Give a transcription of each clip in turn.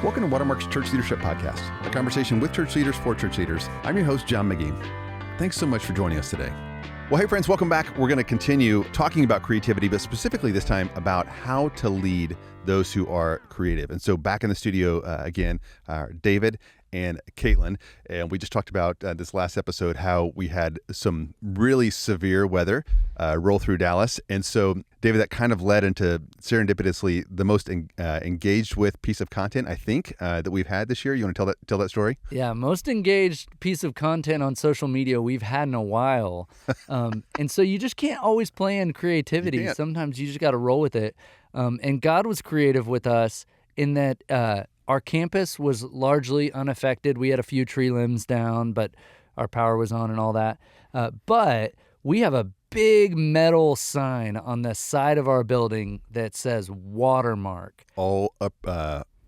Welcome to Watermark's Church Leadership Podcast, a conversation with church leaders for church leaders. I'm your host, John McGee. Thanks so much for joining us today. Well, hey friends, welcome back. We're going to continue talking about creativity, but specifically this time about how to lead those who are creative. And so back in the studio again, David and Caitlin, and we just talked about this last episode how we had some really severe weather roll through Dallas. And so, David, that kind of led into serendipitously the most engaged with piece of content, I think, that we've had this year. You want to tell that story? Yeah, most engaged piece of content on social media we've had in a while. And so you just can't always plan creativity. Sometimes you just got to roll with it. And God was creative with us in that our campus was largely unaffected. We had a few tree limbs down, but our power was on and all that. But we have a big metal sign on the side of our building that says Watermark. All up,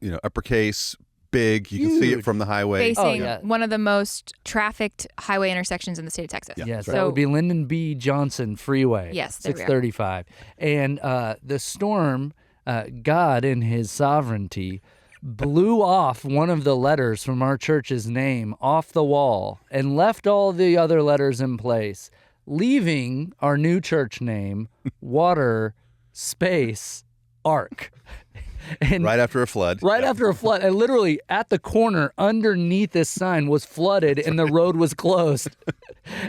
uppercase, big. You can see it from the highway. Facing one of the most trafficked highway intersections in the state of Texas. Yeah, yes, that would be Lyndon B. Johnson Freeway. Yes, 635. And the storm, God in his sovereignty, blew off one of the letters from our church's name off the wall and left all the other letters in place, leaving our new church name, Water Space Ark. And right after a flood. After a flood. And literally at the corner underneath this sign was flooded and the road was closed.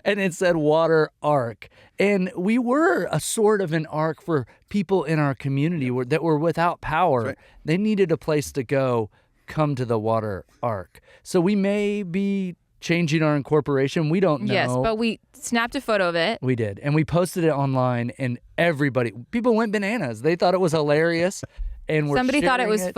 And it said Water Ark. And we were a sort of an ark for people in our community that were without power. Right. They needed a place to go, come to the Water Ark. So we may be changing our incorporation. We don't know. Yes, but we snapped a photo of it. We did. And we posted it online and people went bananas. They thought it was hilarious. And somebody thought it was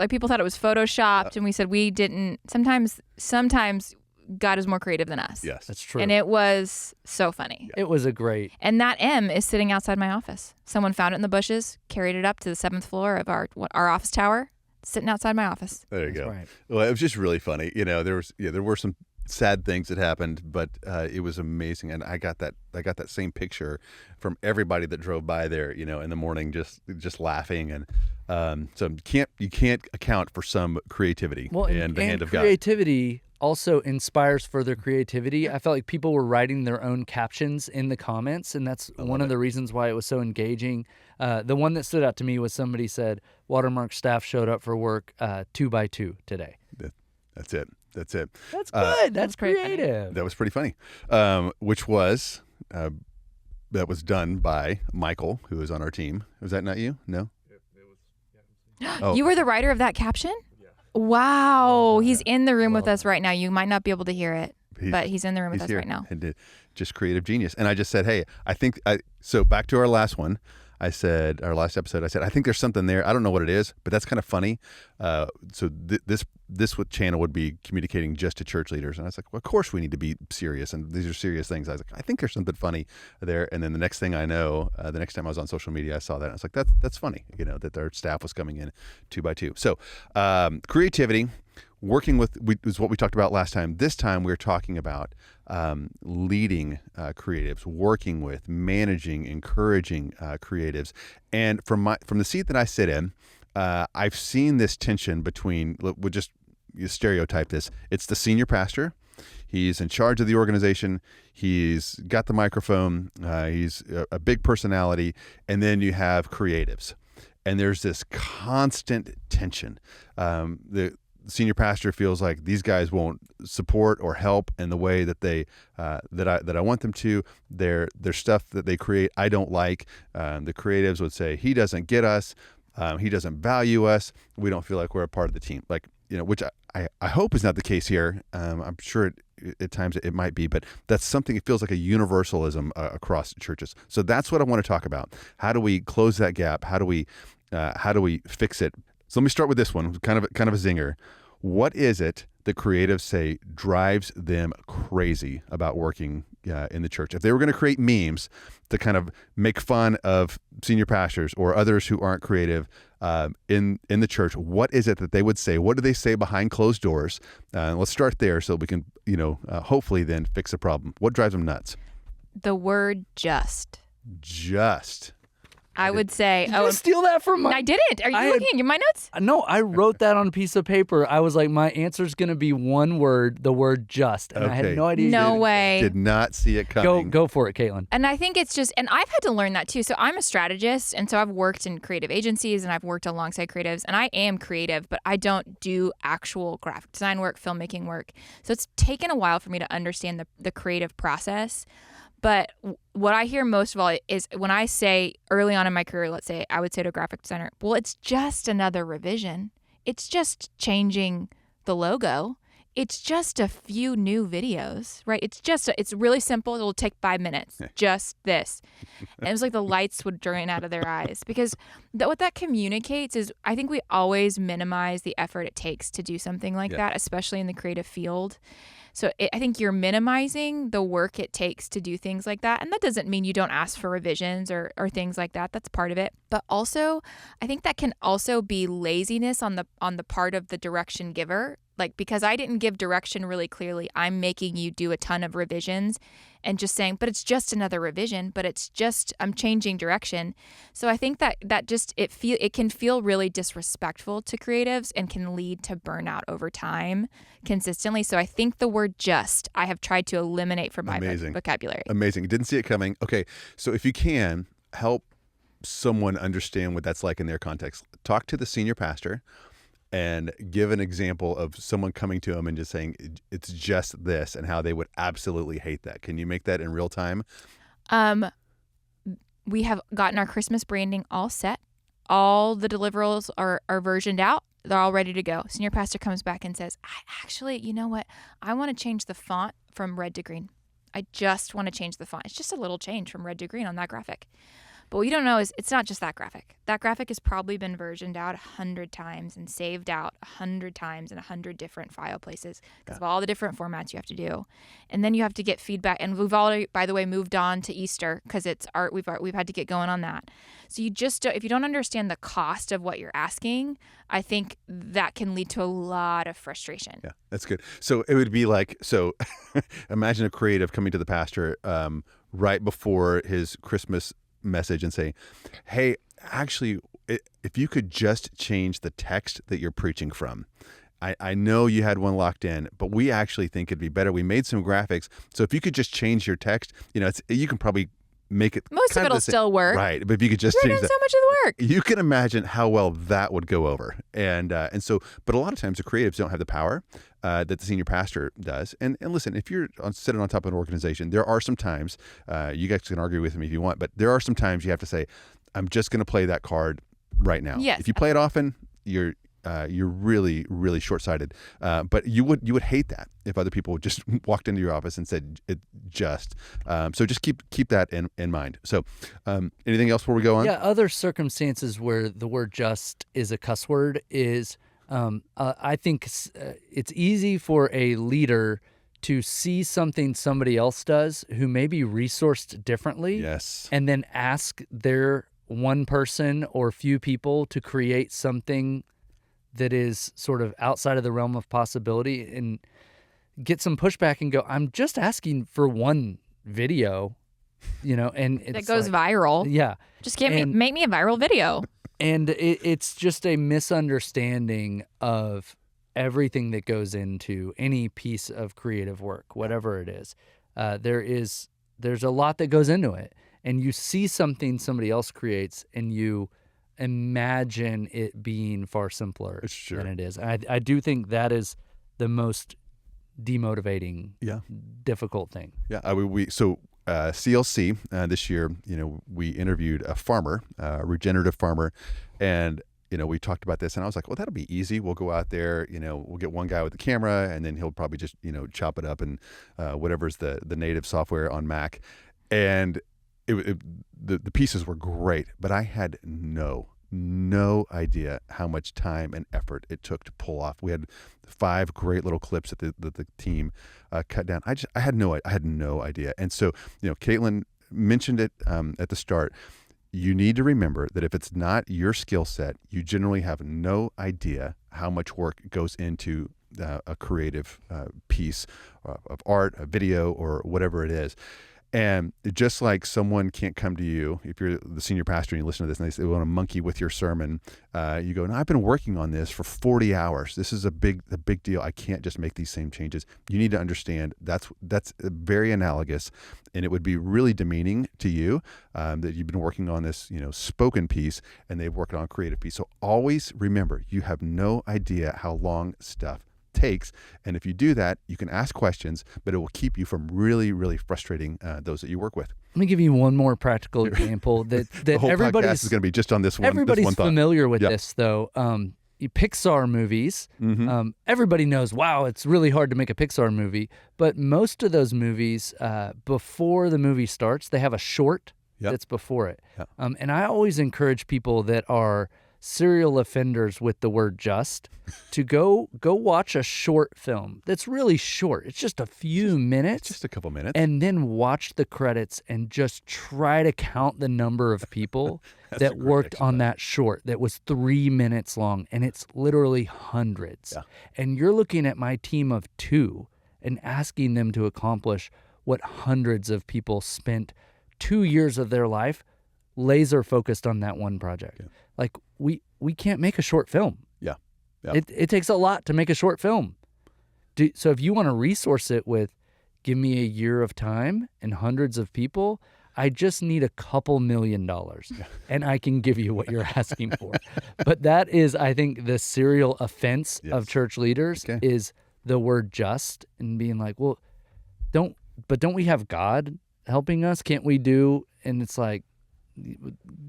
people thought it was photoshopped, and we said we didn't. Sometimes God is more creative than us. Yes, that's true. And it was so funny. It was a great. And that M is sitting outside my office. Someone found it in the bushes, carried it up to the 7th floor of our office tower, sitting outside my office. There you go. Right. Well, it was just really funny. There were some sad things that happened, but it was amazing, and I got that same picture from everybody that drove by there, in the morning, just laughing, and so you can't account for some creativity and the hand of God. Creativity also inspires further creativity. I felt like people were writing their own captions in the comments, and that's one of the reasons why it was so engaging. The one that stood out to me was somebody said, Watermark staff showed up for work 2x2 today. That's it. That's good. That's creative. That was pretty funny. Which was that was done by Michael, who is on our team. Was that not you? No. You were the writer of that caption? Yeah. Wow. He's in the room with us right now. You might not be able to hear it, but he's in the room with us right now. And just creative genius. And I just said, hey, so back to our last one. Our last episode, I said, I think there's something there. I don't know what it is, but that's kind of funny. So this channel would be communicating just to church leaders. And I was like, well, of course we need to be serious. And these are serious things. I was like, I think there's something funny there. And then the next thing I know, the next time I was on social media, I saw that. And I was like, that's funny, that their staff was coming in 2x2. So creativity, working with is what we talked about last time. This time we're talking about leading creatives, working with, managing, encouraging creatives. And from the seat that I sit in, I've seen this tension between, we'll just stereotype this. It's the senior pastor. He's in charge of the organization. He's got the microphone. He's a big personality. And then you have creatives. And there's this constant tension. The senior pastor feels like these guys won't support or help in the way that they that I want them to. Their stuff that they create, I don't like. The creatives would say he doesn't get us. He doesn't value us. We don't feel like we're a part of the team. Which I hope is not the case here. I'm sure at times it might be, but that's something. It feels like a universalism across churches. So that's what I want to talk about. How do we close that gap? How do we fix it? So let me start with this one, kind of a zinger. What is it that creatives say drives them crazy about working in the church? If they were going to create memes to kind of make fun of senior pastors or others who aren't creative in the church, what is it that they would say? What do they say behind closed doors? Let's start there so we can, hopefully then fix the problem. What drives them nuts? The word just. Just. I would say, Did you steal that from my... I didn't. Are you looking at my notes? No, I wrote that on a piece of paper. I was like, my answer's going to be one word, the word just. And I had no idea. No way. Did not see it coming. Go for it, Caitlin. And I think it's just, and I've had to learn that too. So I'm a strategist, and so I've worked in creative agencies, and I've worked alongside creatives, and I am creative, but I don't do actual graphic design work, filmmaking work. So it's taken a while for me to understand the creative process. But what I hear most of all is when I say early on in my career, let's say, I would say to a graphic designer, well, it's just another revision. It's just changing the logo. It's just a few new videos, right? It's really simple. It'll take 5 minutes, just this. And it was like the lights would drain out of their eyes because what that communicates is I think we always minimize the effort it takes to do something like that, especially in the creative field. So I think you're minimizing the work it takes to do things like that. And that doesn't mean you don't ask for revisions or things like that. That's part of it. But also, I think that can also be laziness on the part of the direction giver. Like, because I didn't give direction really clearly, I'm making you do a ton of revisions and just saying, but it's just another revision, but it's just, I'm changing direction. So I think that just, it can feel really disrespectful to creatives and can lead to burnout over time consistently. So I think the word just, I have tried to eliminate from my vocabulary. Amazing. Didn't see it coming. Okay. So if you can help someone understand what that's like in their context, talk to the senior pastor and give an example of someone coming to them and just saying, it's just this, and how they would absolutely hate that. Can you make that in real time? We have gotten our Christmas branding all set. All the deliverables are versioned out. They're all ready to go. Senior pastor comes back and says, actually, you know what? I want to change the font from red to green. I just want to change the font. It's just a little change from red to green on that graphic. But what you don't know is it's not just that graphic. That graphic has probably been versioned out 100 times and saved out 100 times in 100 different file places because of all the different formats you have to do. And then you have to get feedback. And we've already, by the way, moved on to Easter because it's art. We've had to get going on that. So you just, if you don't understand the cost of what you're asking, I think that can lead to a lot of frustration. Yeah, that's good. So it would be like, imagine a creative coming to the pastor right before his Christmas message and say, hey, actually, if you could just change the text that you're preaching from. I know you had one locked in, but we actually think it'd be better. We made some graphics. So if you could just change your text, you can probably make it. Most of it'll still work. Right. But if you could just change that. So much of the work. You can imagine how well that would go over. And so, but a lot of times the creatives don't have the power that the senior pastor does. And listen, if you're sitting on top of an organization, there are some times, you guys can argue with me if you want, but there are some times you have to say, I'm just going to play that card right now. Yes. If you play it often, you're really, really short-sighted. But you would hate that if other people just walked into your office and said it just. So just keep that in mind. So anything else before we go on? Yeah, other circumstances where the word just is a cuss word is I think it's easy for a leader to see something somebody else does who may be resourced differently. Yes. And then ask their one person or few people to create something that is sort of outside of the realm of possibility and get some pushback and go, I'm just asking for one video, and it's that goes viral. Yeah. Just make me a viral video. And it's just a misunderstanding of everything that goes into any piece of creative work, whatever it is. There's a lot that goes into it. And you see something somebody else creates and you imagine it being far simpler than it is. I do think that is the most demotivating, difficult thing. Yeah. CLC this year, we interviewed a farmer, a regenerative farmer, and we talked about this, and I was like, well, that'll be easy. We'll go out there, we'll get one guy with the camera, and then he'll probably just chop it up and whatever's the native software on Mac, and the pieces were great, but I had no idea how much time and effort it took to pull off. We had 5 great little clips that the team cut down. I had no idea. And so, Caitlin mentioned it at the start. You need to remember that if it's not your skill set, you generally have no idea how much work goes into a creative piece of art, a video, or whatever it is. And just like someone can't come to you, if you're the senior pastor and you listen to this and they want to monkey with your sermon, you go, no, I've been working on this for 40 hours. This is a big deal. I can't just make these same changes. You need to understand that's very analogous, and it would be really demeaning to you that you've been working on this, spoken piece, and they've worked on a creative piece. So always remember, you have no idea how long stuff takes, and if you do that, you can ask questions, but it will keep you from really, really frustrating those that you work with. Let me give you one more practical example that The whole everybody's podcast is going to be just on this one. Everybody's this one thought. familiar with Yep. this, though. Pixar movies. Mm-hmm. Everybody knows. Wow, it's really hard to make a Pixar movie. But most of those movies, before the movie starts, they have a short Yep. that's before it. Yep. And I always encourage people that are serial offenders with the word "just" to go watch a short film that's really short. It's just a few minutes. Just a couple minutes. And then watch the credits and just try to count the number of people that worked on that short that was 3 minutes long. And it's literally hundreds. Yeah. And you're looking at my team of 2 and asking them to accomplish what hundreds of people spent 2 years of their life laser focused on that one project. Yeah. Like we can't make a short film. Yeah. It takes a lot to make a short film. So if you want to resource it with, give me a year of time and hundreds of people, I just need a couple $1 million, and I can give you what you're asking for. But that is, I think, the serial offense of church leaders is the word "just" and being like, well, don't we have God helping us? Can't we do? And it's like,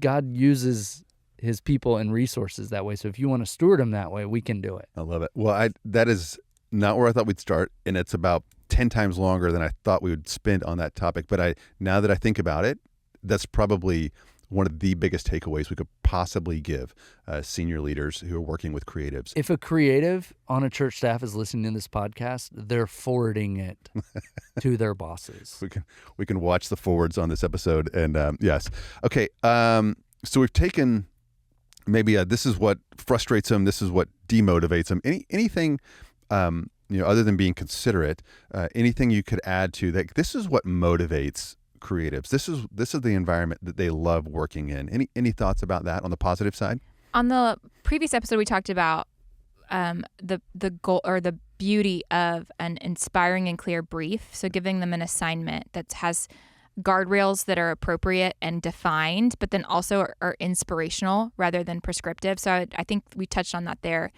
God uses his people and resources that way. So if you want to steward them that way, we can do it. I love it. Well, that is not where I thought we'd start, and it's about 10 times longer than I thought we would spend on that topic. But now that I think about it, that's probably one of the biggest takeaways we could possibly give senior leaders who are working with creatives. If a creative on a church staff is listening to this podcast, they're forwarding it to their bosses. We can watch the forwards on this episode, and yes. Okay, so we've taken maybe this is what frustrates them, this is what demotivates them. Anything other than being considerate, anything you could add to that? This is what motivates creatives. This is the environment that they love working in. Any thoughts about that on the positive side? On the previous episode, we talked about the goal or the beauty of an inspiring and clear brief. So giving them an assignment that has guardrails that are appropriate and defined, but then also are inspirational rather than prescriptive. So I think we touched on that there.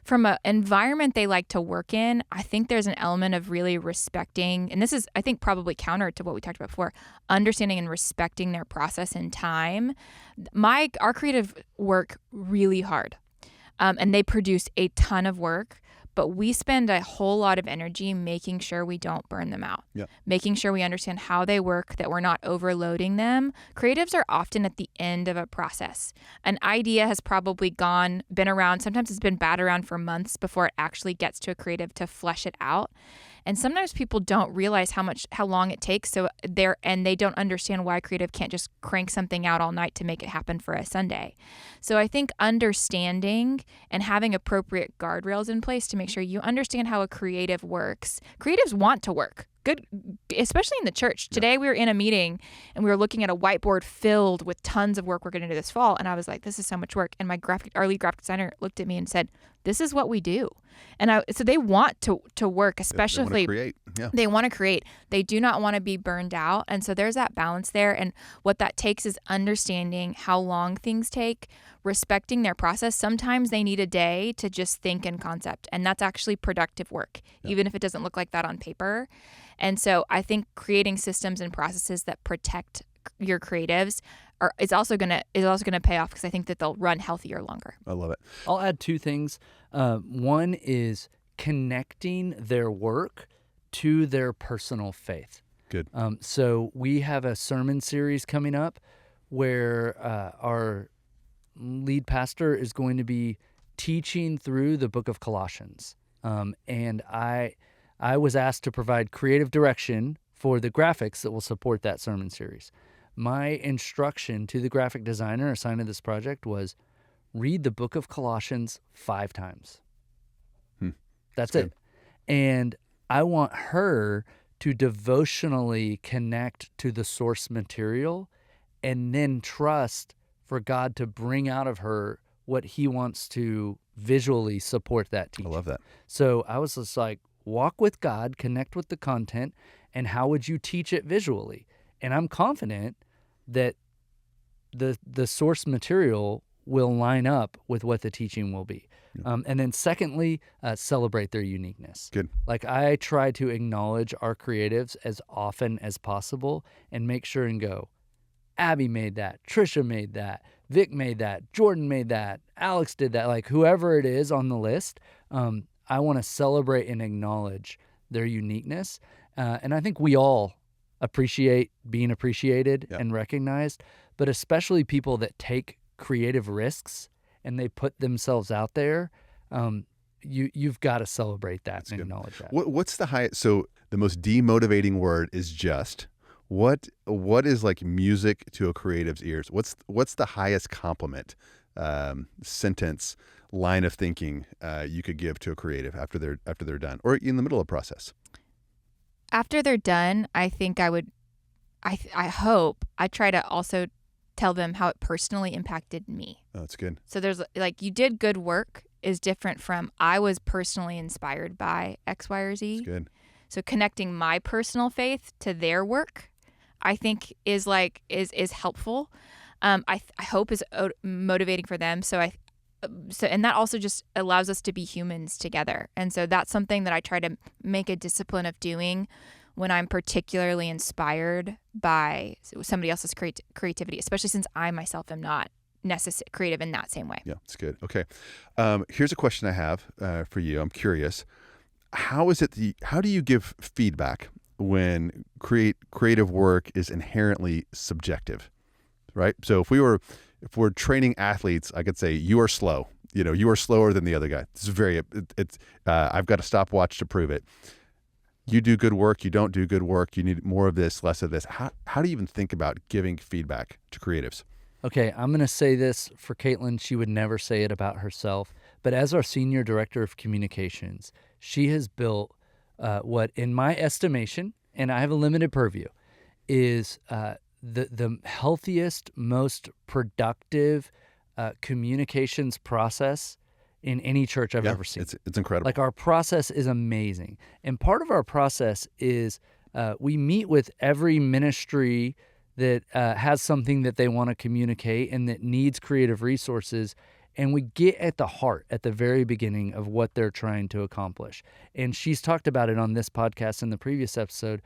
From an environment they like to work in, I think there's an element of really respecting, and this is, I think, probably counter to what we talked about before, understanding and respecting their process and time. Our creative work really hard, and they produce a ton of work. But we spend a whole lot of energy making sure we don't burn them out, making sure we understand how they work, that we're not overloading them. Creatives are often at the end of a process. An idea has probably been around. Sometimes it's been batted around for months before it actually gets to a creative to flesh it out. And sometimes people don't realize how long it takes. So they don't understand why creative can't just crank something out all night to make it happen for a Sunday. So I think understanding and having appropriate guardrails in place to make sure you understand how a creative works. Creatives want to work. Good, especially in the church. Today we were in a meeting and we were looking at a whiteboard filled with tons of work we're going to do this fall. And I was like, this is so much work. And our lead graphic designer looked at me and said, this is what we do. And so they want to work, especially they want to create. They do not want to be burned out. And so there's that balance there. And what that takes is understanding how long things take, respecting their process. Sometimes they need a day to just think in concept. And that's actually productive work, even if it doesn't look like that on paper. And so I think creating systems and processes that protect your creatives is also gonna pay off, because I think that they'll run healthier longer. I love it. I'll add 2 things. One is connecting their work to their personal faith. Good. So we have a sermon series coming up where our lead pastor is going to be teaching through the book of Colossians. And I was asked to provide creative direction for the graphics that will support that sermon series. My instruction to the graphic designer assigned to this project was read the book of Colossians 5 times. That's it. And I want her to devotionally connect to the source material and then trust for God to bring out of her what he wants to visually support that teaching. I love that. So I was just like, walk with God, connect with the content, and how would you teach it visually? And I'm confident that the source material will line up with what the teaching will be. Yeah. And then secondly, celebrate their uniqueness. Good. Like I try to acknowledge our creatives as often as possible and make sure and go, Abby made that, Trisha made that, Vic made that, Jordan made that, Alex did that, like whoever it is on the list, I want to celebrate and acknowledge their uniqueness. And I think we all appreciate being appreciated and recognized, but especially people that take creative risks and they put themselves out there. You've got to celebrate that. That's and good. Acknowledge that. What's the highest? So the most demotivating word is just. What is like music to a creative's ears? What's the highest compliment, sentence, line of thinking you could give to a creative after they're done or in the middle of a process? After they're done, I think I hope I try to also tell them how it personally impacted me. Oh, that's good. So there's like, you did good work is different from I was personally inspired by X, Y, or Z. That's good. So connecting my personal faith to their work, I think is helpful. I hope is motivating for them. So and that also just allows us to be humans together. And so that's something that I try to make a discipline of doing when I'm particularly inspired by somebody else's creativity, especially since I myself am not creative in that same way. Yeah, that's good. Okay. Here's a question I have for you. I'm curious. How do you give feedback when creative work is inherently subjective, right? So if we're training athletes, I could say you are slow. You are slower than the other guy. This is I've got a stopwatch to prove it. You do good work. You don't do good work. You need more of this, less of this. How do you even think about giving feedback to creatives? Okay, I'm going to say this for Caitlin. She would never say it about herself. But as our senior director of communications, she has built what, in my estimation, and I have a limited purview, is the healthiest, most productive communications process in any church I've ever seen. It's incredible. Like our process is amazing. And part of our process is we meet with every ministry that has something that they want to communicate and that needs creative resources. And we get at the heart, at the very beginning of what they're trying to accomplish. And she's talked about it on this podcast in the previous episode.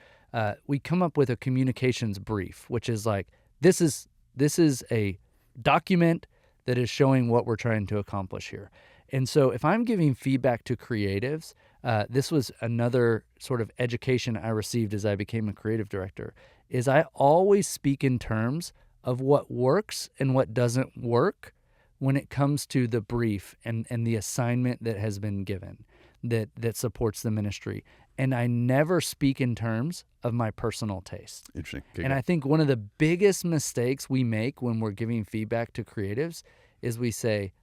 We come up with a communications brief, which is like, this is a document that is showing what we're trying to accomplish here. And so if I'm giving feedback to creatives, this was another sort of education I received as I became a creative director, is I always speak in terms of what works and what doesn't work when it comes to the brief and the assignment that has been given that supports the ministry. And I never speak in terms of my personal taste. Interesting. And I think one of the biggest mistakes we make when we're giving feedback to creatives is we say,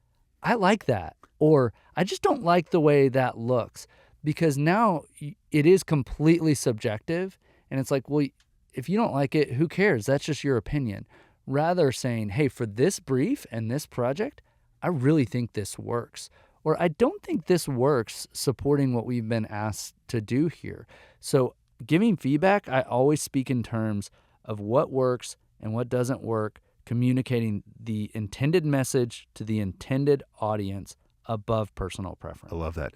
I like that, or I just don't like the way that looks, because now it is completely subjective. And it's like, well, if you don't like it, who cares? That's just your opinion. Rather saying, hey, for this brief and this project, I really think this works. Or I don't think this works supporting what we've been asked to do here. So giving feedback, I always speak in terms of what works and what doesn't work, communicating the intended message to the intended audience above personal preference. I love that.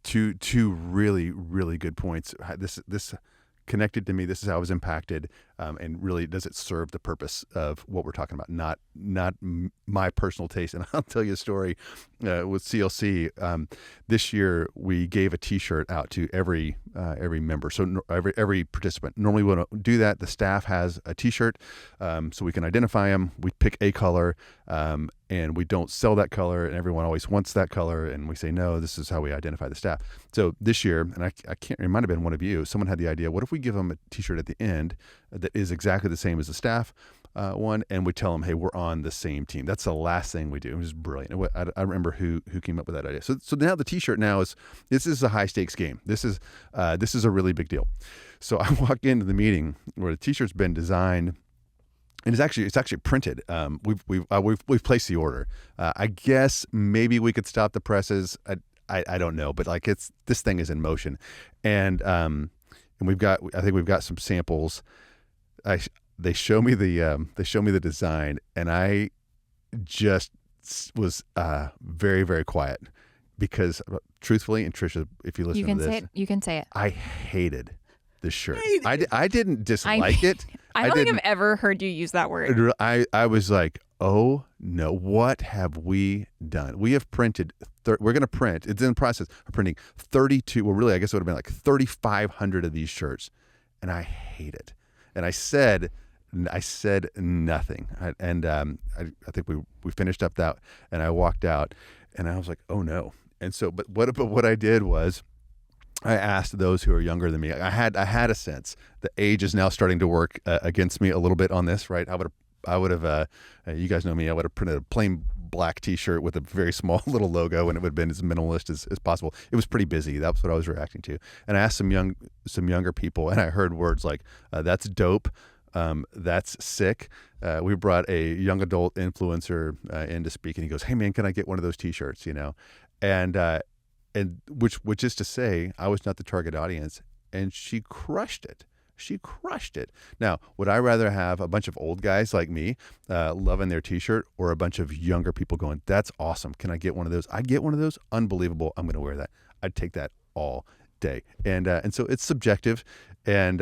Two really, really good points. This connected to me. This is how I was impacted, and really, does it serve the purpose of what we're talking about? Not my personal taste. And I'll tell you a story with CLC. This year, we gave a T-shirt out to every member, so every participant. Normally, we don't do that. The staff has a T-shirt, so we can identify them. We pick a color, and we don't sell that color, and everyone always wants that color, and we say, no, this is how we identify the staff. So this year, and I can't, it might have been one of you, someone had the idea, what if we give them a T-shirt at the end that is exactly the same as the staff, one, and we tell them, hey, we're on the same team. That's the last thing we do. It was brilliant. I remember who came up with that idea. So now the T-shirt this is a high stakes game. This is a really big deal. So I walk into the meeting where the T-shirt's been designed. And it's actually printed. We've placed the order. I guess maybe we could stop the presses. I don't know, but like this thing is in motion, and I think we've got some samples. They show me the design, and I just was very, very quiet because truthfully, and Trisha, if you listen to this, you can say it. I hated this shirt. I didn't dislike it. I don't think I've ever heard you use that word. I was like, oh no, what have we done? We have printed, we're going to print, it's in the process of printing 32, well really I guess it would have been like 3,500 of these shirts. And I hate it. And I said nothing. I think we finished up that, and I walked out, and I was like, oh no. And so, but what I did was, I asked those who are younger than me. I had a sense the age is now starting to work against me a little bit on this, right? I would have, you guys know me. I would have printed a plain black T-shirt with a very small little logo, and it would have been as minimalist as possible. It was pretty busy. That's what I was reacting to. And I asked some younger people, and I heard words like, "That's dope." That's sick. We brought a young adult influencer in to speak, and he goes, "Hey man, can I get one of those T-shirts?" You know, and which is to say, I was not the target audience, and she crushed it. She crushed it. Now, would I rather have a bunch of old guys like me loving their T-shirt, or a bunch of younger people going, "That's awesome. Can I get one of those?" I'd get one of those. Unbelievable. I'm going to wear that. I'd take that all day. And so it's subjective, and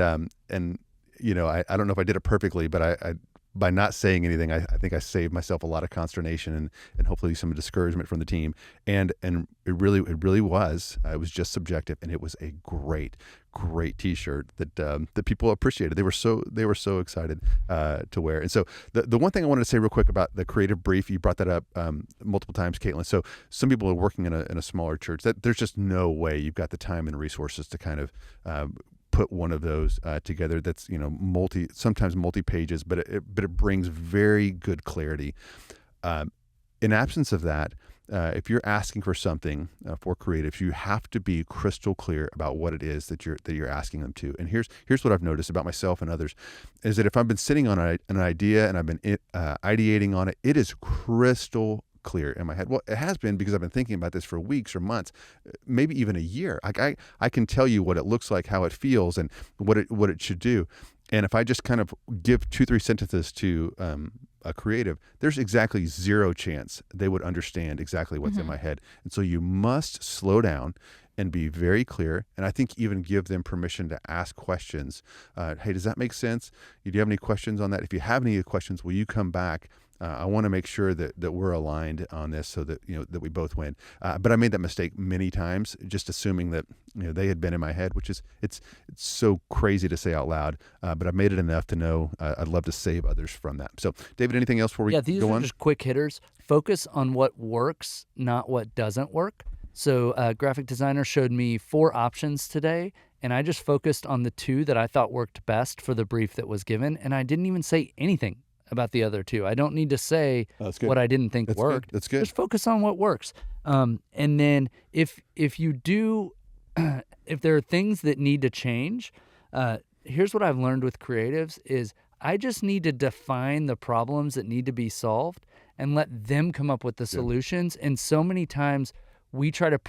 you know, I don't know if I did it perfectly, but I by not saying anything, I think I saved myself a lot of consternation and hopefully some discouragement from the team. And it really was. It was just subjective, and it was a great T-shirt that people appreciated. They were so excited to wear. And so the one thing I wanted to say real quick about the creative brief, you brought that up multiple times, Caitlin. So some people are working in a smaller church that there's just no way you've got the time and resources to kind of put one of those together. That's, you know, sometimes multi pages, but it brings very good clarity. In absence of that, if you're asking for something for creatives, you have to be crystal clear about what it is that you're asking them to. And here's what I've noticed about myself and others, is that if I've been sitting on an idea and I've been ideating on it, it is crystal clear in my head. Well, it has been because I've been thinking about this for weeks or months, maybe even a year. Like I can tell you what it looks like, how it feels, and what it should do. And if I just kind of give 2-3 sentences to a creative, there's exactly zero chance they would understand exactly what's in my head. And so you must slow down and be very clear. And I think even give them permission to ask questions. Hey, does that make sense? Do you have any questions on that? If you have any questions, will you come back? I want to make sure that we're aligned on this, so that, you know, that we both win. But I made that mistake many times, just assuming that, you know, they had been in my head, which is it's so crazy to say out loud. But I've made it enough to know I'd love to save others from that. So, David, anything else before we go on? Yeah, these are just quick hitters. Focus on what works, not what doesn't work. So, graphic designer showed me 4 options today, and I just focused on the 2 that I thought worked best for the brief that was given, and I didn't even say anything about the other 2. I don't need to say what I didn't think worked. That's good. Just focus on what works. And then if you do, if there are things that need to change, here's what I've learned with creatives is I just need to define the problems that need to be solved and let them come up with the solutions. And so many times we try to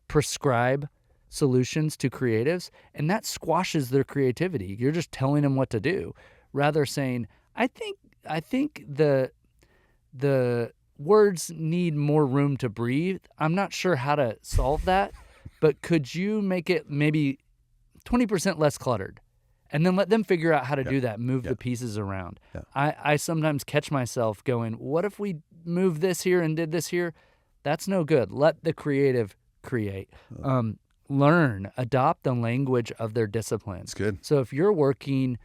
prescribe solutions to creatives, and that squashes their creativity. You're just telling them what to do, rather saying, I think the words need more room to breathe. I'm not sure how to solve that, but could you make it maybe 20% less cluttered? And then let them figure out how to do that, move the pieces around. Yeah. I sometimes catch myself going, what if we move this here and did this here? That's no good. Let the creative create. Learn, adopt the language of their discipline. That's good. So if you're working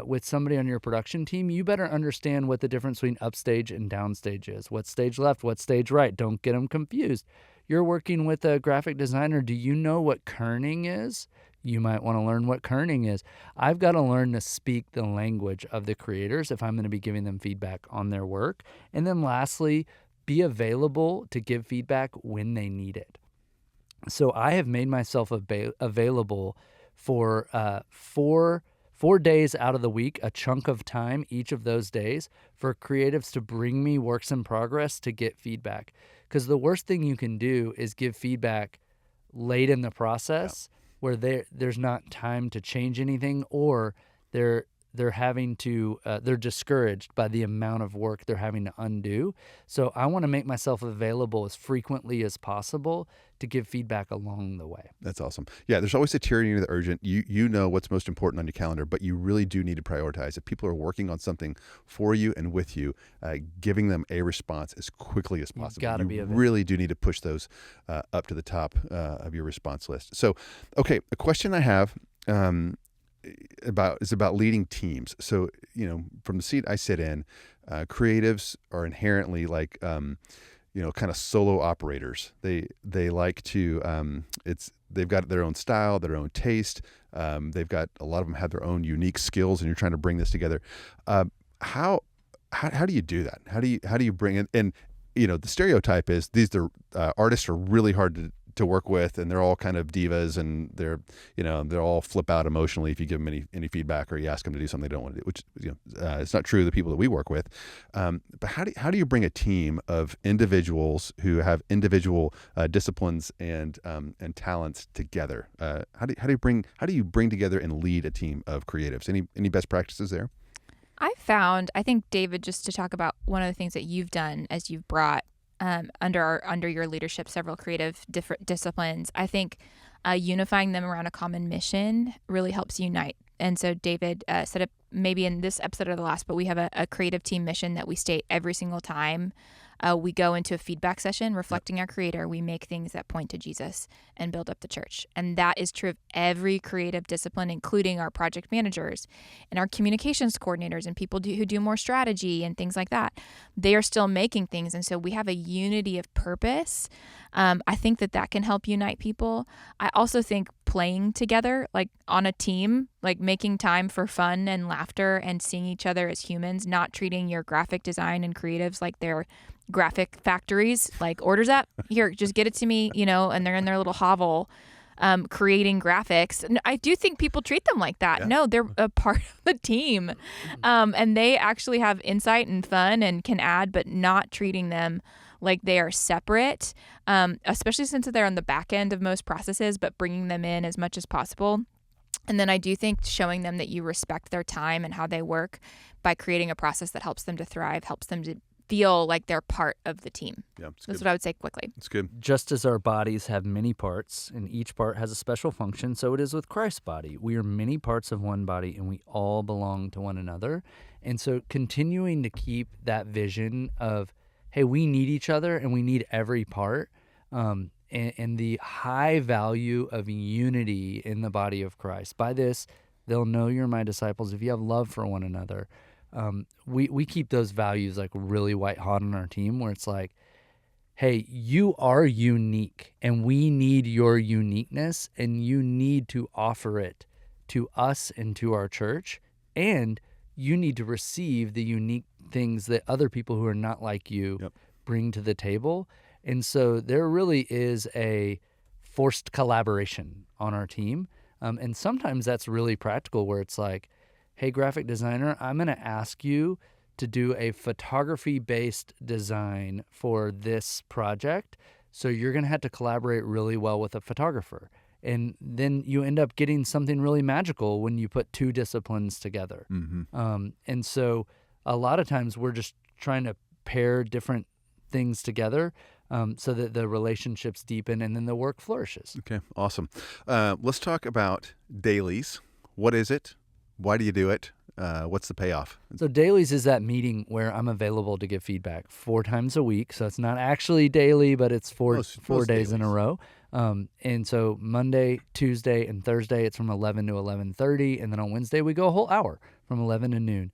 with somebody on your production team, you better understand what the difference between upstage and downstage is. What stage left, what stage right. Don't get them confused. You're working with a graphic designer. Do you know what kerning is? You might want to learn what kerning is. I've got to learn to speak the language of the creators if I'm going to be giving them feedback on their work. And then lastly, be available to give feedback when they need it. So I have made myself available for 4 days out of the week, a chunk of time each of those days, for creatives to bring me works in progress to get feedback. Because the worst thing you can do is give feedback late in the process where there's not time to change anything, or they're discouraged by the amount of work they're having to undo. So I want to make myself available as frequently as possible to give feedback along the way. That's awesome. Yeah, there's always a tyranny of the urgent. You know what's most important on your calendar, but you really do need to prioritize. If people are working on something for you and with you, giving them a response as quickly as possible. You've got to be available. Really do need to push those up to the top of your response list. So, okay, a question I have is about leading teams. So, from the seat I sit in, creatives are inherently like, kind of solo operators. They like to, they've got their own style, their own taste. They've got, a lot of them have their own unique skills, and you're trying to bring this together. How do you do that? How do you bring it? And, the stereotype is they're artists are really hard to work with, and they're all kind of divas, and they're all flip out emotionally if you give them any feedback or you ask them to do something they don't want to do, which it's not true of the people that we work with. But how do you bring a team of individuals who have individual disciplines and talents together? How do you bring together and lead a team of creatives? Any best practices there? I think, David, just to talk about one of the things that you've done as you've brought under your leadership several creative different disciplines, I think unifying them around a common mission really helps unite. And so David said it maybe in this episode or the last, but we have a creative team mission that we state every single time we go into a feedback session reflecting our creator. We make things that point to Jesus and build up the church. And that is true of every creative discipline, including our project managers and our communications coordinators and people who do more strategy and things like that. They are still making things. And so we have a unity of purpose. I think that can help unite people. I also think playing together, like on a team, like making time for fun and laughter and seeing each other as humans, not treating your graphic design and creatives like they're graphic factories, like orders up, here, just get it to me, and they're in their little hovel creating graphics. And I do think people treat them like that. Yeah. No, they're a part of the team. And they actually have insight and fun and can add, but not treating them like they are separate, especially since they're on the back end of most processes, but bringing them in as much as possible. And then I do think showing them that you respect their time and how they work by creating a process that helps them to thrive, helps them to feel like they're part of the team. Yeah, that's what I would say quickly. It's good. Just as our bodies have many parts and each part has a special function, so it is with Christ's body. We are many parts of one body and we all belong to one another. And so continuing to keep that vision of, hey, we need each other and we need every part, and the high value of unity in the body of Christ. By this, they'll know you're my disciples if you have love for one another. We keep those values like really white hot on our team, where it's like, hey, you are unique and we need your uniqueness, and you need to offer it to us and to our church, and you need to receive the unique things that other people who are not like you bring to the table. And so there really is a forced collaboration on our team. And sometimes that's really practical, where it's like, hey, graphic designer, I'm going to ask you to do a photography-based design for this project. So you're going to have to collaborate really well with a photographer. And then you end up getting something really magical when you put two disciplines together. Mm-hmm. And so a lot of times we're just trying to pair different things together so that the relationships deepen and then the work flourishes. Okay, awesome. Let's talk about dailies. What is it? Why do you do it? What's the payoff? So dailies is that meeting where I'm available to give feedback 4 times a week. So it's not actually daily, but it's four days dailies in a row. And so Monday, Tuesday, and Thursday, it's from 11 to 11:30. And then on Wednesday, we go a whole hour from 11 to noon.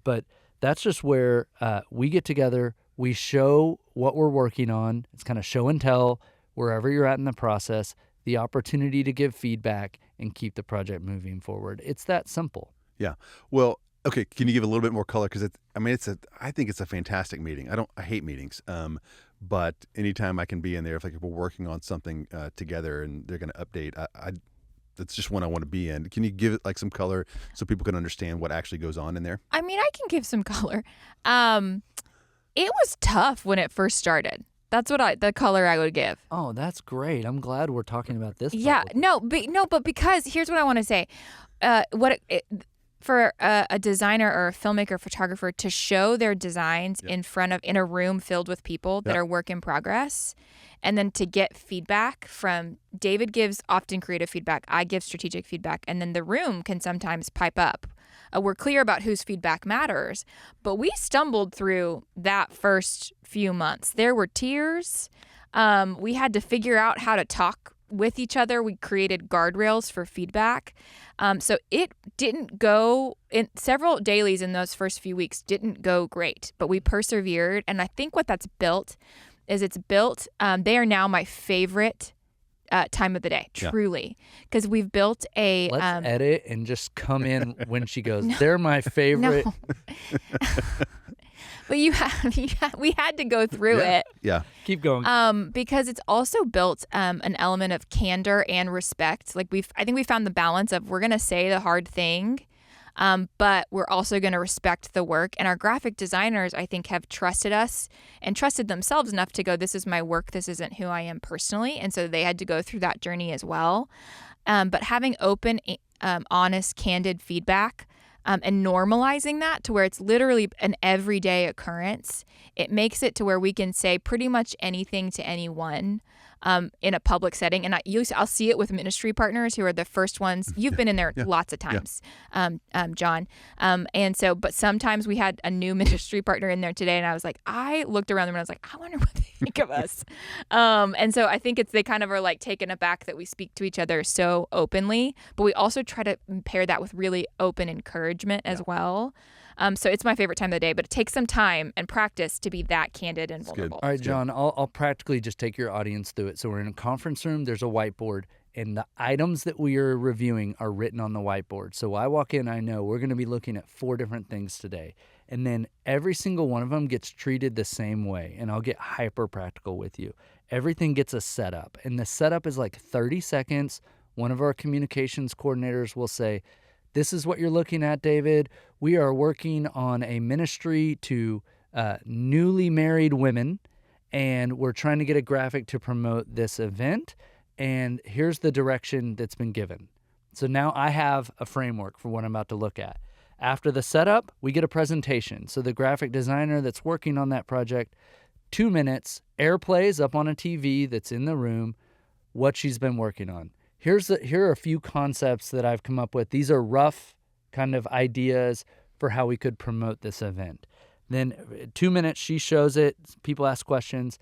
But that's just where we get together. We show what we're working on. It's kind of show and tell wherever you're at in the process. the opportunity to give feedback, and keep the project moving forward. It's that simple. Yeah. Well, okay. Can you give a little bit more color? Because I think it's a fantastic meeting. I hate meetings. But anytime I can be in there, if we're working on something together and they're going to update, that's just one I want to be in. Can you give it some color so people can understand what actually goes on in there? I mean, I can give some color. It was tough when it first started. That's the color I would give. Oh, that's great. I'm glad we're talking about this. Yeah, but because here's what I want to say. For a designer or a filmmaker, photographer to show their designs in a room filled with people that are work in progress, and then to get feedback from David gives often creative feedback, I give strategic feedback, and then the room can sometimes pipe up. We're clear about whose feedback matters, but we stumbled through that first few months. There were tears. We had to figure out how to talk with each other. We created guardrails for feedback. So it didn't go in several dailies in those first few weeks didn't go great, but we persevered. And I think what that's built is they are now my favorite time of the day, truly, because we've built a. Let's edit and just come in when she goes. They're my favorite. No. But we had to go through it. Yeah. Keep going. Because it's also built an element of candor and respect. I think we found the balance of we're going to say the hard thing, but we're also going to respect the work. And our graphic designers, I think, have trusted us and trusted themselves enough to go, this is my work. This isn't who I am personally. And so they had to go through that journey as well. But having open, honest, candid feedback, and normalizing that to where it's literally an everyday occurrence, it makes it to where we can say pretty much anything to anyone in a public setting. And I'll see it with ministry partners who are the first ones. You've been in there lots of times, John. And so, but sometimes we had a new ministry partner in there today, and I looked around them and I was like, I wonder what they think of us. And so I think they kind of are taken aback that we speak to each other so openly, but we also try to pair that with really open encouragement as well. So it's my favorite time of the day, but it takes some time and practice to be that candid and vulnerable. All right, John, I'll practically just take your audience through it. So we're in a conference room, there's a whiteboard, and the items that we are reviewing are written on the whiteboard. So I walk in, I know we're going to be looking at 4 different things today. And then every single one of them gets treated the same way. And I'll get hyper practical with you. Everything gets a setup, and the setup is 30 seconds. One of our communications coordinators will say, this is what you're looking at, David. We are working on a ministry to newly married women, and we're trying to get a graphic to promote this event, and here's the direction that's been given. So now I have a framework for what I'm about to look at. After the setup, we get a presentation. So the graphic designer that's working on that project, 2 minutes, airplays up on a TV that's in the room, what she's been working on. Here are a few concepts that I've come up with. These are rough kind of ideas for how we could promote this event. Then 2 minutes, she shows it. People ask questions.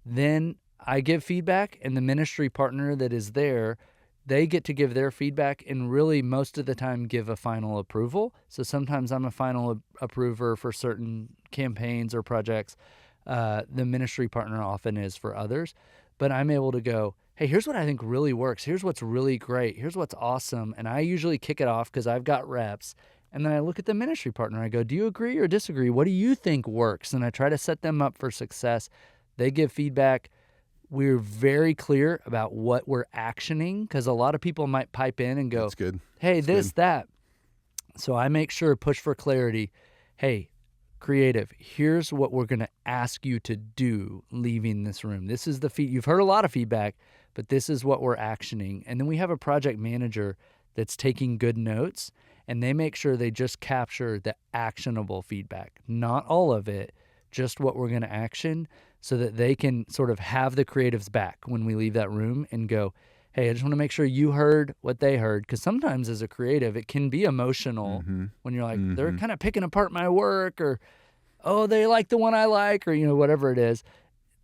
Then I give feedback, and the ministry partner that is there, they get to give their feedback and really most of the time give a final approval. So sometimes I'm a final approver for certain campaigns or projects. The ministry partner often is for others. But I'm able to go, hey, here's what I think really works. Here's what's really great. Here's what's awesome. And I usually kick it off because I've got reps. And then I look at the ministry partner. I go, do you agree or disagree? What do you think works? And I try to set them up for success. They give feedback. We're very clear about what we're actioning because a lot of people might pipe in and go, that's good. Hey, that's that. So I make sure, push for clarity. Hey, creative, here's what we're going to ask you to do leaving this room. This is the you've heard a lot of feedback, but this is what we're actioning. And then we have a project manager that's taking good notes, and they make sure they just capture the actionable feedback, not all of it, just what we're going to action, so that they can sort of have the creatives back when we leave that room and go, hey, I just want to make sure you heard what they heard. Because sometimes as a creative, it can be emotional when you're like, they're kind of picking apart my work, or, oh, they like the one I like, or, whatever it is.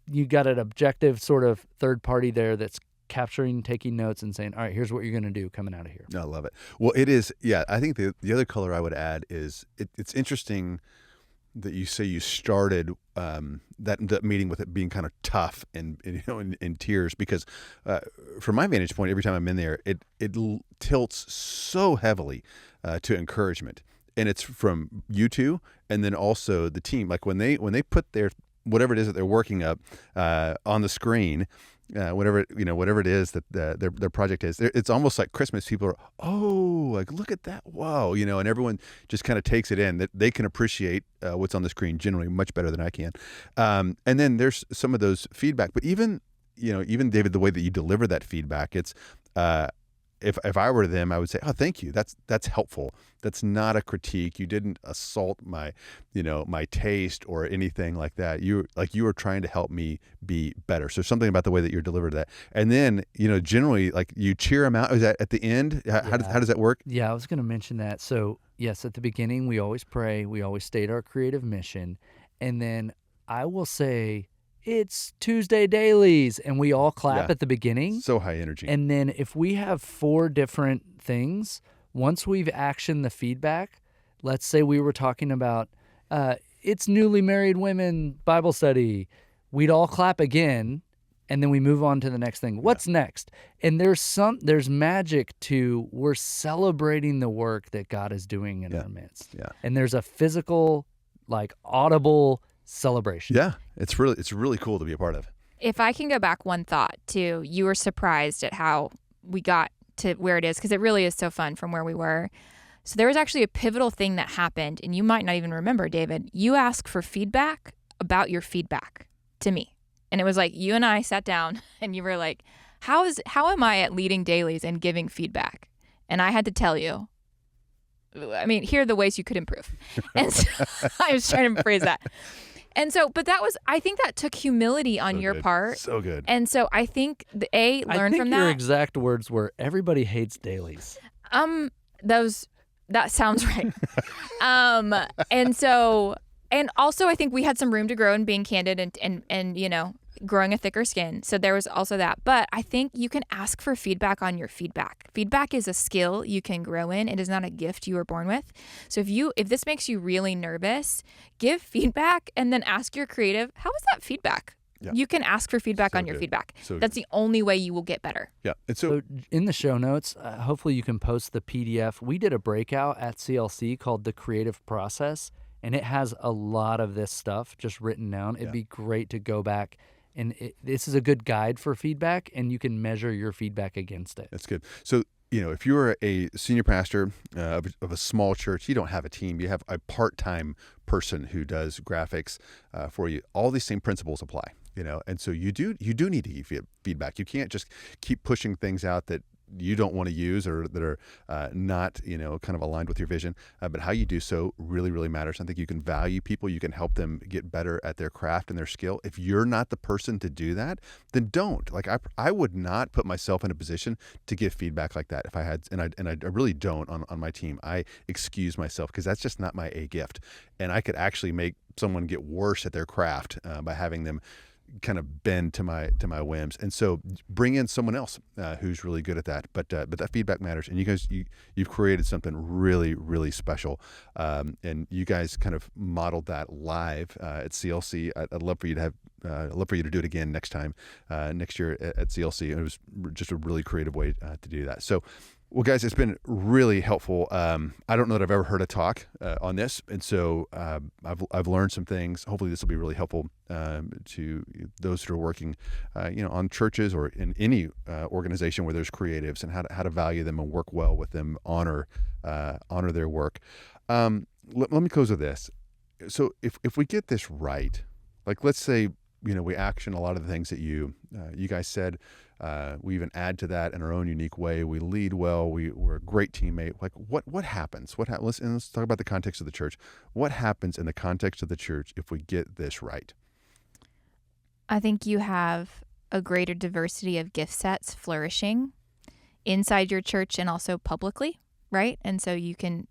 You got an objective sort of third party there that's capturing, taking notes and saying, all right, here's what you're going to do coming out of here. I love it. Well, it is. Yeah. I think the other color I would add is it's interesting. you say you started that meeting with it being kind of tough and in tears, because from my vantage point, every time I'm in there, it tilts so heavily to encouragement, and it's from you two, and then also the team. Like when they put their whatever it is that they're working up on the screen. Whatever it is that their project is, it's almost like Christmas. People are, oh, like look at that, wow, and everyone just kind of takes it in. That they can appreciate what's on the screen generally much better than I can. And then there's some of those feedback, but even David, the way that you deliver that feedback, it's if I were them, I would say, oh, thank you. That's helpful. That's not a critique. You didn't assault my taste or anything like that. You were trying to help me be better. So something about the way that you're delivered that. And then, generally like you cheer them out. Is that at the end? How does that work? Yeah, I was going to mention that. So yes, at the beginning, we always pray. We always state our creative mission. And then I will say, it's Tuesday dailies, and we all clap at the beginning. So high energy. And then if we have 4 different things, once we've actioned the feedback, let's say we were talking about it's newly married women Bible study, we'd all clap again, and then we move on to the next thing. What's next? And there's magic to, we're celebrating the work that God is doing in our midst. Yeah. And there's a physical, like audible celebration. Yeah, it's really cool to be a part of. If I can go back one thought to, you were surprised at how we got to where it is, because it really is so fun from where we were. So there was actually a pivotal thing that happened, and you might not even remember, David. You asked for feedback about your feedback to me. And it was like you and I sat down and you were like, how am I at leading dailies and giving feedback? And I had to tell you, I mean, here are the ways you could improve. And so I was trying to phrase that. And so, but I think that took humility on your part. So good. And so I think learn from that. I think your exact words were, everybody hates dailies. That sounds right. And also I think we had some room to grow in being candid and growing a thicker skin. So there was also that. But I think you can ask for feedback on your feedback. Feedback is a skill you can grow in. It is not a gift you were born with. So if this makes you really nervous, give feedback and then ask your creative, how was that feedback? Yeah. You can ask for feedback on your feedback. That's the only way you will get better. Yeah. And so in the show notes, hopefully you can post the PDF. We did a breakout at CLC called The Creative Process, and it has a lot of this stuff just written down. It'd be great to go back. And this is a good guide for feedback, and you can measure your feedback against it. That's good. So, if you're a senior pastor of a small church, you don't have a team. You have a part-time person who does graphics for you. All these same principles apply, and so you do need to give feedback. You can't just keep pushing things out that you don't want to use or that are not, kind of aligned with your vision. But how you do so really, really matters. I think you can value people. You can help them get better at their craft and their skill. If you're not the person to do that, then don't. Like I would not put myself in a position to give feedback like that if I had, and I really don't on my team. I excuse myself because that's just not my A gift. And I could actually make someone get worse at their craft by having them kind of bend to my whims. And so bring in someone else who's really good at that. But that feedback matters. And you guys, you've created something really, really special. And you guys kind of modeled that live at CLC. I'd love for you to do it again next year at CLC. It was just a really creative way to do that. So, well, guys, it's been really helpful. I don't know that I've ever heard a talk on this, and so I've learned some things. Hopefully, this will be really helpful to those who are working, on churches or in any organization where there's creatives, and how to value them and work well with them, honor their work. Let me close with this. So, if we get this right, like let's say we action a lot of the things that you guys said. We even add to that in our own unique way. We lead well. We're a great teammate. Like what happens? Let's talk about the context of the church. What happens in the context of the church if we get this right? I think you have a greater diversity of gift sets flourishing inside your church and also publicly, right? And so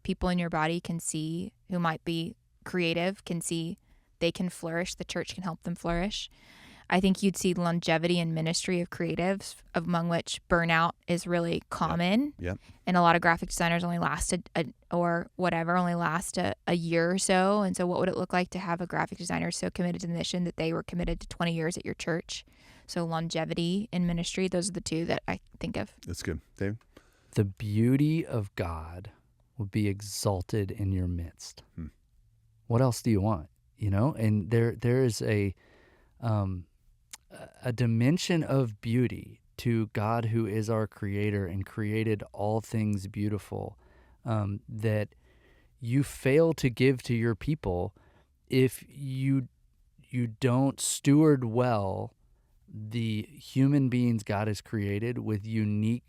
people in your body can see who might be creative, can see they can flourish. The church can help them flourish. I think you'd see longevity in ministry of creatives, among which burnout is really common. Yep. And a lot of graphic designers only last a year or so. And so what would it look like to have a graphic designer so committed to the mission that they were committed to 20 years at your church? So longevity in ministry, those are the two that I think of. That's good. Dave? The beauty of God will be exalted in your midst. What else do you want? And there is a dimension of beauty to God, who is our creator and created all things beautiful, that you fail to give to your people if you don't steward well the human beings God has created with unique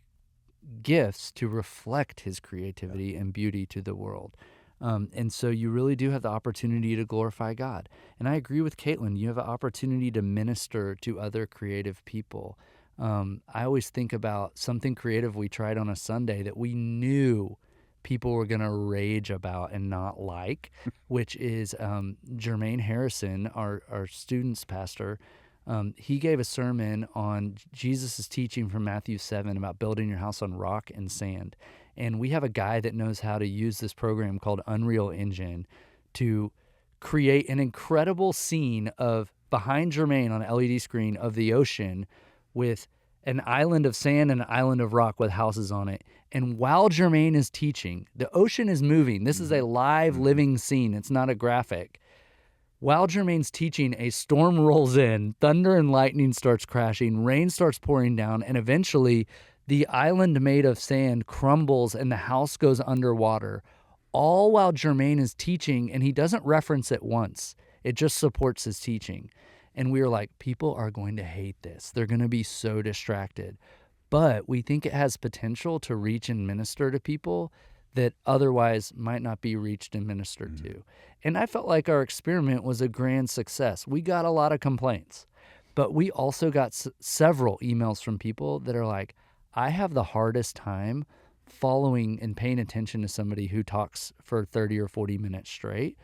gifts to reflect his creativity and beauty to the world. And so you really do have the opportunity to glorify God. And I agree with Caitlin. You have an opportunity to minister to other creative people. I always think about something creative we tried on a Sunday that we knew people were going to rage about and not like, which is Jermaine Harrison, our students pastor. He gave a sermon on Jesus' teaching from Matthew 7 about building your house on rock and sand. And we have a guy that knows how to use this program called Unreal Engine to create an incredible scene of behind Jermaine on an LED screen of the ocean with an island of sand and an island of rock with houses on it. And while Jermaine is teaching, the ocean is moving. This is a live, living scene. It's not a graphic. While Jermaine's teaching, a storm rolls in, thunder and lightning starts crashing, rain starts pouring down, and eventually the island made of sand crumbles and the house goes underwater, all while Jermaine is teaching, and he doesn't reference it once. It just supports his teaching. And we were like, people are going to hate this. They're going to be so distracted. But we think it has potential to reach and minister to people that otherwise might not be reached and ministered to. And I felt like our experiment was a grand success. We got a lot of complaints, but we also got several emails from people that are like, I have the hardest time following and paying attention to somebody who talks for 30 or 40 minutes straight,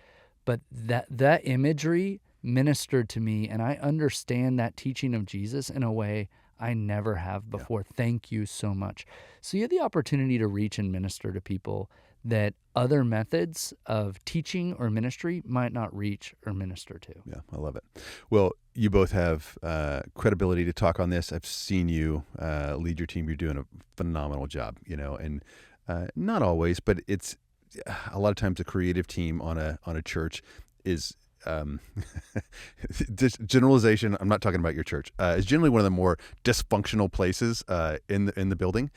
but that imagery ministered to me, and I understand that teaching of Jesus in a way I never have before. Yeah. Thank you so much. So you have the opportunity to reach and minister to people that other methods of teaching or ministry might not reach or minister to. Yeah, I love it. Well, you both have credibility to talk on this. I've seen you lead your team. You're doing a phenomenal job, and not always, but it's a lot of times a creative team on a church is generalization. I'm not talking about your church. Is generally one of the more dysfunctional places in the building,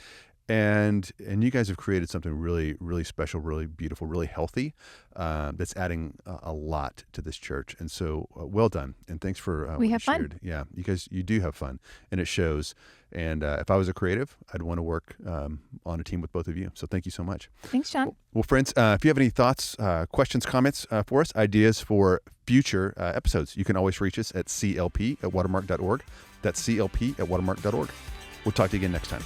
and you guys have created something really, really special, really beautiful, really healthy. That's adding a lot to this church, and so well done. And thanks for we what have you fun. shared. Yeah, you do have fun, and it shows. And if I was a creative, I'd want to work on a team with both of you. So thank you so much. Thanks, John. Well, friends, if you have any thoughts, questions, comments for us, ideas for future episodes, you can always reach us at clp@watermark.org. That's clp@watermark.org. We'll talk to you again next time.